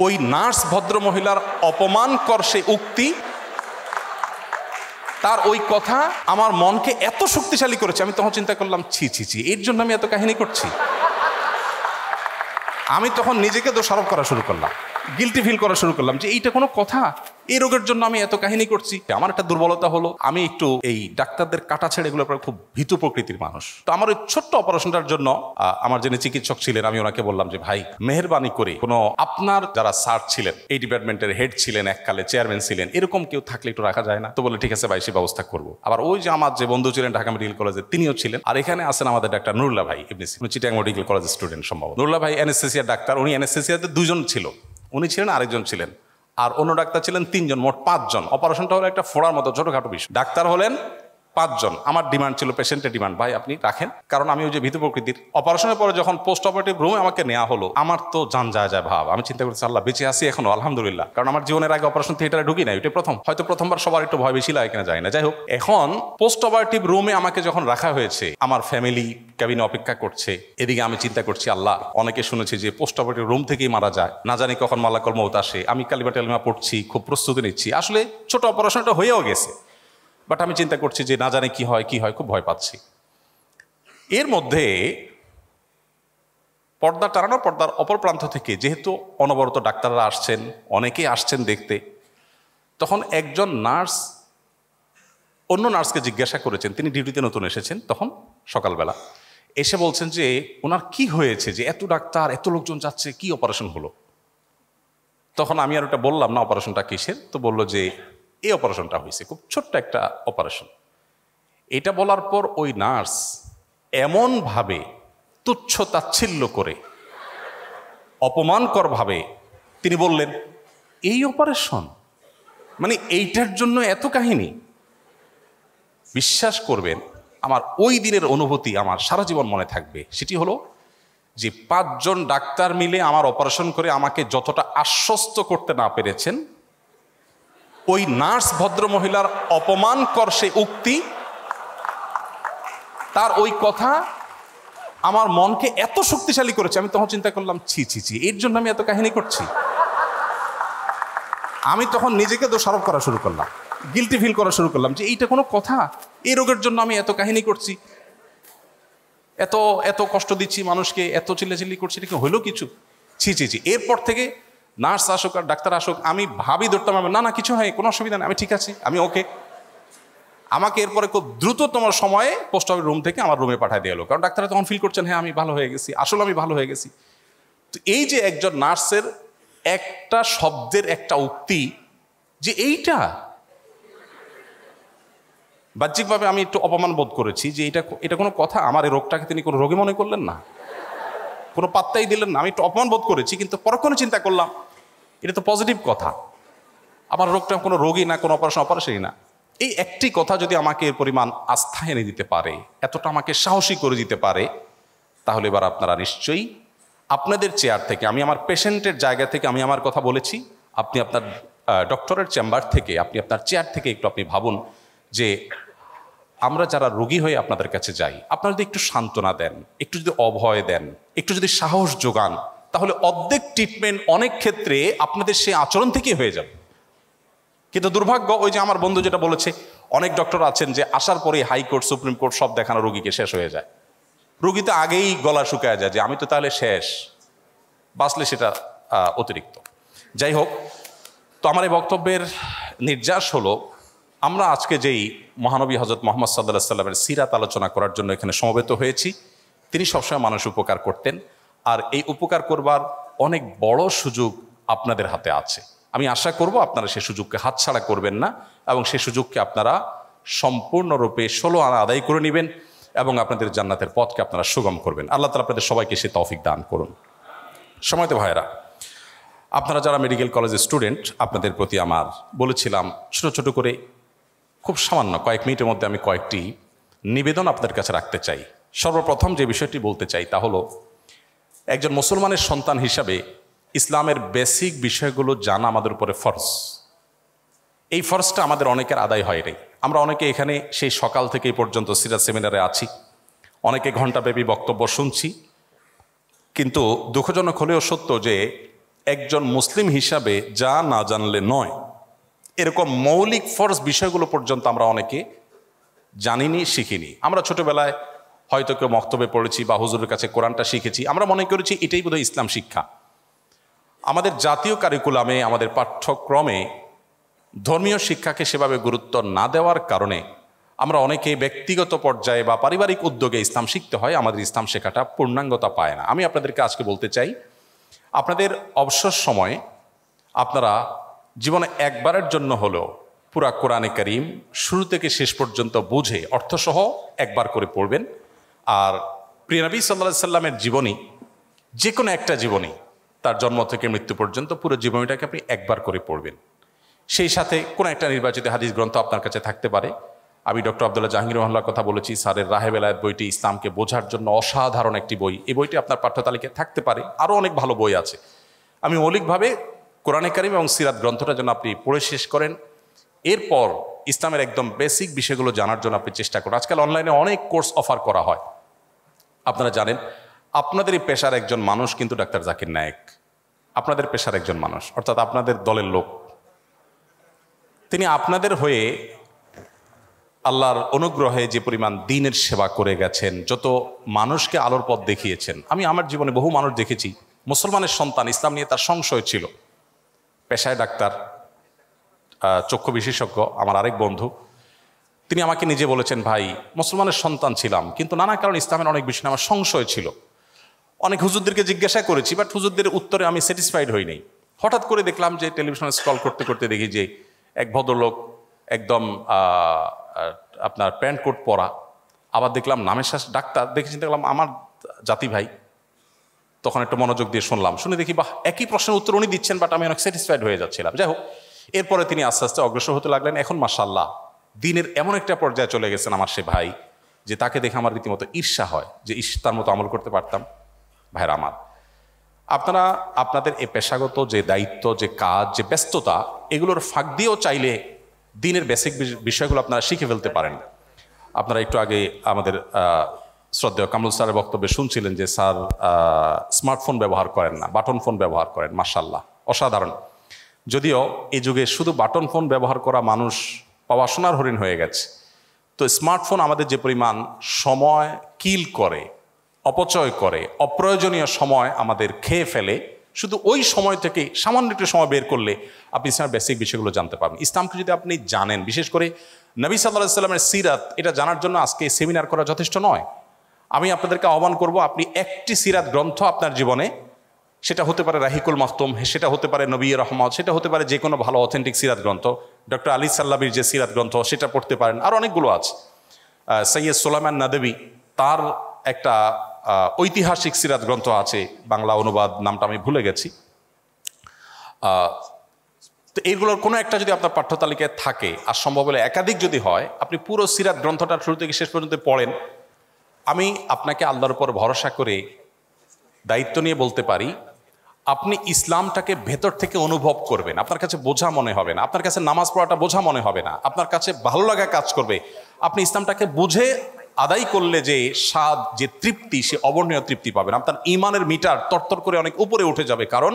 ওই নার্স ভদ্রমহিলার অপমানকর সে উক্তি, তার ওই কথা আমার মনকে এত শক্তিশালী করেছে, আমি তখন চিন্তা করলাম ছি ছি ছি, এর জন্য আমি এত কাহিনী করছি। আমি তখন নিজেকে দোষারোপ করা শুরু করলাম, গিলটি ফিল করা শুরু করলাম যে এইটা কোনো কথা, এই রোগের জন্য আমি এত কাহিনী করছি। আমার একটা দুর্বলতা হলো, আমি একটু এই ডাক্তারদের কাটা ছেড়ে এগুলো খুব ভীতু প্রকৃতির মানুষ। তো আমার ওই ছোট্ট অপারেশনটার জন্য আমার যিনি চিকিৎসক ছিলেন, আমি ওনাকে বললাম যে ভাই মেহেরবানি করে কোনো আপনার যারা স্যার ছিলেন, এই ডিপার্টমেন্টের হেড ছিলেন, এককালে চেয়ারম্যান ছিলেন, এরকম কেউ থাকলে একটু রাখা যায় না? তো বলে ঠিক আছে ভাই, সে ব্যবস্থা করবো। আবার ওই যে আমার যে বন্ধু ছিলেন ঢাকা মেডিকেল কলেজে, তিনিও ছিলেন। আর এখানে আছেন আমাদের ডাক্তার নুরুল্লাহ ভাই, চিটাগাং মেডিকেল কলেজের স্টুডেন্ট সম্ভব। নুরুল্লাহ ভাই অ্যানেস্থেসিয়া ডাক্তার, উনি অ্যানেস্থেসিয়াতে 2 জন ছিল, উনি ছিলেন, আরেকজন ছিলেন, আর অন্য ডাক্তার ছিলেন 3 জন, মোট 5 জন। অপারেশনটা হলো একটা ফোড়ার মতো ছোটখাটো বিষয়। ডাক্তার হলেন 5 জন। আমার ডিমান্ড ছিল, পেশেন্টের ডিমান্ড, ভাই আপনি রাখেন, কারণ আমি ওই যে ভীতু প্রকৃতির। অপারেশনের পরে যখন পোস্ট অপারেটিভ রুমে আমাকে নেওয়া হলো, আমার তো জান যায় যায় ভাব। আমি চিন্তা করছি আল্লাহ বেঁচে আছি এখনো, আলহামদুলিল্লাহ, কারণ আমার জীবনের আগে অপারেশন থিয়েটারে ঢুকি নাই, ওইটা প্রথম। হয়তো প্রথমবার সবার একটু ভয় বেশি লাগে কিনা যায় না, যাই হোক। এখন পোস্ট অপারেটিভ রুমে আমাকে যখন রাখা হয়েছে, আমার ফ্যামিলি ক্যাবিনে অপেক্ষা করছে, এদিকে আমি চিন্তা করছি আল্লাহ, অনেকে শুনেছি যে পোস্ট অপারেটিভ রুম থেকেই মারা যায়, না জানি কখন মালাকুল মউত আসে। আমি কালিমা টালিমা পড়ছি, খুব প্রস্তুতি নিচ্ছি। আসলে ছোট অপারেশনটা হয়েও গেছে, বাট আমি চিন্তা করছি যে না জানি কি হয়, খুব ভয় পাচ্ছি। এর মধ্যে পর্দা টানানো, পর্দার অপর প্রান্ত থেকে যেহেতু অনবরত ডাক্তাররা আসছেন, অনেকেই আসছেন দেখতে, তখন একজন নার্স অন্য নার্সকে জিজ্ঞাসা করেছেন, তিনি ডিউটিতে নতুন এসেছেন তখন সকালবেলা, এসে বলছেন যে ওনার কি হয়েছে, যে এত ডাক্তার, এত লোকজন যাচ্ছে, কি অপারেশন হলো? তখন আমি আর ওটা বললাম না অপারেশনটা কিসের। তো বললো যে এই অপারেশনটা হয়েছে, খুব ছোট্ট একটা অপারেশন। এটা বলার পর ওই নার্স এমনভাবে তুচ্ছ তাচ্ছিল্য করে, অপমানকর ভাবে তিনি বললেন, এই অপারেশন মানে এইটার জন্য এত কাহিনী? বিশ্বাস করবেন, আমার ওই দিনের অনুভূতি আমার সারা জীবন মনে থাকবে। সেটি হলো যে 5 জন ডাক্তার মিলে আমার অপারেশন করে আমাকে যতটা আশ্বস্ত করতে না পেরেছেন, ওই নার্স ভদ্রমহিলার অপমানকর সে উক্তি, তার ওই কথা আমার মনকে এত শক্তিশালী করেছে, আমি তখন চিন্তা করলাম ছি ছি ছি, এর জন্য আমি এত কাহিনী করছি। আমি তখন নিজেকে দোষারোপ করা শুরু করলাম, গিলটি ফিল করা শুরু করলাম যে এইটা কোনো কথা, এই রোগের জন্য আমি এত কাহিনী করছি, এত এত কষ্ট দিচ্ছি মানুষকে, এত চিল্লাচিল্লি করছি, এটা কি হইলো কিছু? ছি ছি ছি। এরপর থেকে নার্স আসুক আর ডাক্তার আসুক, আমি ভাবি ধরতাম না না কিছু হয়, কোনো অসুবিধা নেই, আমি ঠিক আছি, আমি ওকে। আমাকে এরপরে খুব দ্রুততম সময়ে পোস্ট অফিস রুম থেকে আমার রুমে পাঠিয়ে দিয়ে এলো, কারণ ডাক্তাররা তখন ফিল করছেন হ্যাঁ আমি ভালো হয়ে গেছি, আসলে আমি ভালো হয়ে গেছি। তো এই যে একজন নার্সের একটা শব্দের একটা উক্তি, যে এইটা বাহ্যিকভাবে আমি একটু অপমান বোধ করেছি যে এটা কোনো কথা, আমার এই রোগটাকে তিনি কোনো রোগী মনে করলেন না, কোনো পাত্তাই দিলেন না। আমি একটু অপমান বোধ করেছি, কিন্তু পরক্ষণে চিন্তা করলাম এটা তো পজিটিভ কথা, আমার রোগটা কোনো রোগী না, কোনো অপারেশনই না। এই একটি কথা যদি আমাকে এর পরিমাণ আস্থা এনে দিতে পারে, এতটা আমাকে সাহসী করে দিতে পারে, তাহলে এবার আপনারা নিশ্চয়ই আপনাদের চেয়ার থেকে, আমি আমার পেশেন্টের জায়গা থেকে আমি আমার কথা বলেছি, আপনি আপনার ডক্টরের চেম্বার থেকে, আপনি আপনার চেয়ার থেকে একটু আপনি ভাবুন যে আমরা যারা রোগী হয়ে আপনাদের কাছে যাই, আপনারা যদি একটু সান্ত্বনা দেন, একটু যদি অভয় দেন, একটু যদি সাহস যোগান, তাহলে অর্ধেক ট্রিটমেন্ট অনেক ক্ষেত্রে আপনাদের সেই আচরণ থেকেই হয়ে যাবে। কিন্তু দুর্ভাগ্য, ওই যে আমার বন্ধু যেটা বলেছে, অনেক ডক্টর আছেন যে আসার পরে হাইকোর্ট সুপ্রিম কোর্ট সব দেখানো রোগীকে শেষ হয়ে যায়, রোগী তো আগেই গলা শুকায় যায় যে আমি তো তাহলে শেষ, বাঁচলে সেটা অতিরিক্ত। যাই হোক, তো আমার এই বক্তব্যের নির্যাস হলো, আমরা আজকে যেই মহানবী হযরত মুহাম্মদ সাল্লাল্লাহু আলাইহি ওয়াসাল্লামের সিরাত আলোচনা করার জন্য এখানে সমবেত হয়েছি, তিনি সবসময় মানুষ উপকার করতেন, আর এই উপকার করবার অনেক বড় সুযোগ আপনাদের হাতে আছে। আমি আশা করব আপনারা সেই সুযোগকে হাতছাড়া করবেন না, এবং সেই সুযোগকে আপনারা সম্পূর্ণরূপে 16 আনা আদায় করে নেবেন, এবং আপনাদের জান্নাতের পথকে আপনারা সুগম করবেন। আল্লাহ তাআলা আপনাদের সবাইকে সে তৌফিক দান করুন। সময়ত ভাইয়েরা, আপনারা যারা মেডিকেল কলেজের স্টুডেন্ট, আপনাদের প্রতি আমার বলেছিলাম ছোট ছোট করে, খুব সামান্য কয়েক মিনিটের মধ্যে আমি কয়েকটি নিবেদন আপনাদের কাছে রাখতে চাই। সর্বপ্রথম যে বিষয়টি বলতে চাই তা হলো, একজন মুসলমানের সন্তান হিসাবে ইসলামের বেসিক বিষয়গুলো জানা আমাদের উপরে ফরজ। এই ফরজটা আমাদের অনেকের আদায় হয় নাই। আমরা অনেকে এখানে সেই সকাল থেকে এই পর্যন্ত সিরাত সেমিনারে আছি, অনেকে ঘণ্টাব্যাপী বক্তব্য শুনছি, কিন্তু দুঃখজনক হলেও সত্য যে একজন মুসলিম হিসাবে যা না জানলে নয়, এরকম মৌলিক ফরজ বিষয়গুলো পর্যন্ত আমরা অনেকে জানিনি, শিখিনি। আমরা ছোটবেলায় হয়তো কেউ মক্তবে পড়েছি বা হুজুরের কাছে কোরআনটা শিখেছি, আমরা মনে করেছি এটাই বোধহয় ইসলাম শিক্ষা। আমাদের জাতীয় কারিকুলামে, আমাদের পাঠ্যক্রমে ধর্মীয় শিক্ষাকে সেভাবে গুরুত্ব না দেওয়ার কারণে আমরা অনেকে ব্যক্তিগত পর্যায়ে বা পারিবারিক উদ্যোগে ইসলাম শিখতে হয়, আমাদের ইসলাম শেখাটা পূর্ণাঙ্গতা পায় না। আমি আপনাদেরকে আজকে বলতে চাই, আপনাদের অবসর সময়ে আপনারা জীবনে একবারের জন্য হলেও পুরা কোরআনে কারীম শুরু থেকে শেষ পর্যন্ত বুঝে অর্থসহ একবার করে পড়বেন। আর প্রিয় নবী সাল্লাল্লাহু আলাইহি সাল্লামের জীবনী, যে কোনো একটা জীবনী, তার জন্ম থেকে মৃত্যু পর্যন্ত পুরো জীবনীটাকে আপনি একবার করে পড়বেন। সেই সাথে কোনো একটা নির্বাচিত হাদিস গ্রন্থ আপনার কাছে থাকতে পারে। আমি ডক্টর আব্দুল্লাহ জাহাঙ্গীর রহমাল্লাহর কথা বলেছি, স্যারের রাহে বেলায়েত বইটি ইসলামকে বোঝার জন্য অসাধারণ একটি বই। এই বইটি আপনার পাঠ্যতালিকায় থাকতে পারে, আরও অনেক ভালো বই আছে। আমি মৌলিকভাবে কোরআনে কারীম এবং সিরাত গ্রন্থটা যেন আপনি পড়ে শেষ করেন, এরপর ইসলামের একদম বেসিক বিষয়গুলো জানার জন্য আপনি চেষ্টা করুন। আজকাল অনলাইনে অনেক কোর্স অফার করা হয়। আপনারা জানেন, আপনাদের এই পেশার একজন মানুষ কিন্তু ডাক্তার জাকির নায়েক, আপনাদের পেশার একজন মানুষ, অর্থাৎ আপনাদের দলের লোক। তিনি আপনাদের হয়ে আল্লাহর অনুগ্রহে যে পরিমাণ দ্বীনের সেবা করে গেছেন, যত মানুষকে আলোর পথ দেখিয়েছেন। আমি আমার জীবনে বহু মানুষ দেখেছি, মুসলমানের সন্তান, ইসলাম নিয়ে তার সংশয় ছিল, পেশায় ডাক্তার, চক্ষু বিশেষজ্ঞ। আমার আরেক বন্ধু, তিনি আমাকে নিজে বলেছেন, ভাই মুসলমানের সন্তান ছিলাম, কিন্তু নানা কারণে ইসলামের অনেক বিষয় আমার সংশয় ছিল। অনেক হুজুরদেরকে জিজ্ঞাসা করেছি, বাট হুজুরদের উত্তরে আমি স্যাটিসফাইড হই নাই। হঠাৎ করে দেখলাম যে টেলিভিশনে স্ক্রল করতে করতে দেখি যে এক ভদ্রলোক একদম আপনার প্যান্ট কোট পরা, আবার দেখলাম নামের শ্বাস ডাক্তার, দেখেছি, দেখলাম আমার জাতি ভাই। তখন একটু মনোযোগ দিয়ে শুনলাম, শুনে দেখি বাহ, একই প্রশ্নের উত্তর উনি দিচ্ছেন, বাট আমি অনেক স্যাটিসফাইড হয়ে যাচ্ছিলাম। যাই হোক, এরপরে তিনি আস্তে আস্তে অগ্রসর হতে লাগলেন। এখন মাশাআল্লাহ দ্বীনের এমন একটা পর্যায়ে চলে গেছেন আমার সে ভাই, যে তাকে দেখে আমার রীতিমতো ঈর্ষা হয় যে তার মতো আমল করতে পারতাম। ভাইরা আমার, আপনারা আপনাদের এই পেশাগত যে দায়িত্ব, যে কাজ, যে ব্যস্ততা, এগুলোর ফাঁক দিয়েও চাইলে দ্বীনের বেসিক বিষয়গুলো আপনারা শিখে ফেলতে পারেন। আপনারা একটু আগে আমাদের শ্রদ্ধেয় কামরুল স্যারের বক্তব্যে শুনছিলেন যে স্যার স্মার্টফোন ব্যবহার করেন না, বাটন ফোন ব্যবহার করেন। মাশাআল্লাহ, অসাধারণ। যদিও এই যুগে শুধু বাটন ফোন ব্যবহার করা মানুষ পাওয়া সোনার হরিণ হয়ে গেছে, তো স্মার্টফোন আমাদের যে পরিমাণ সময় কিল করে, অপচয় করে, অপ্রয়োজনীয় সময় আমাদের খেয়ে ফেলে, শুধু ওই সময় থেকে সামান্য একটু সময় বের করলে আপনি ইসলামের বেসিক বিষয়গুলো জানতে পারবেন। ইসলামকে যদি আপনি জানেন, বিশেষ করে নবী সাল্লাল্লাহু আলাইহি সাল্লামের সিরাত, এটা জানার জন্য আজকে সেমিনার করা যথেষ্ট নয়। আমি আপনাদেরকে আহ্বান করব, আপনি একটি সিরাত গ্রন্থ আপনার জীবনে, সেটা হতে পারে রাহিকুল মাখতুম, সেটা হতে পারে নবী রহমত, সেটা হতে পারে যে কোনো ভালো অথেন্টিক সিরাত গ্রন্থ, ডক্টর আলী সাল্লাবির যে সিরাত গ্রন্থ, সেটা পড়তে পারেন। আর অনেকগুলো আছে। সৈয়দ সুলাইমান নাদবী, তার একটা ঐতিহাসিক সিরাত গ্রন্থ আছে, বাংলা অনুবাদ, নামটা আমি ভুলে গেছি। তো এইগুলোর কোনো একটা যদি আপনার পাঠ্যতালিকায় থাকে, আর সম্ভব হলে একাধিক যদি হয়, আপনি পুরো সিরাত গ্রন্থটা শুরু থেকে শেষ পর্যন্ত পড়েন। আমি আপনাকে আল্লাহর উপর ভরসা করে দায়িত্ব নিয়ে বলতে পারি, আপনি ইসলামটাকে ভেতর থেকে অনুভব করবেন। আপনার কাছে বোঝা মনে হবে না, আপনার কাছে নামাজ পড়াটা বোঝা মনে হবে না, আপনার কাছে ভালো লাগা কাজ করবে। আপনি ইসলামটাকে বুঝে আদায় করলে যে স্বাদ, যে তৃপ্তি, সে অবর্ণীয় তৃপ্তি পাবেন। আপনার ইমানের মিটার তরতর করে অনেক উপরে উঠে যাবে, কারণ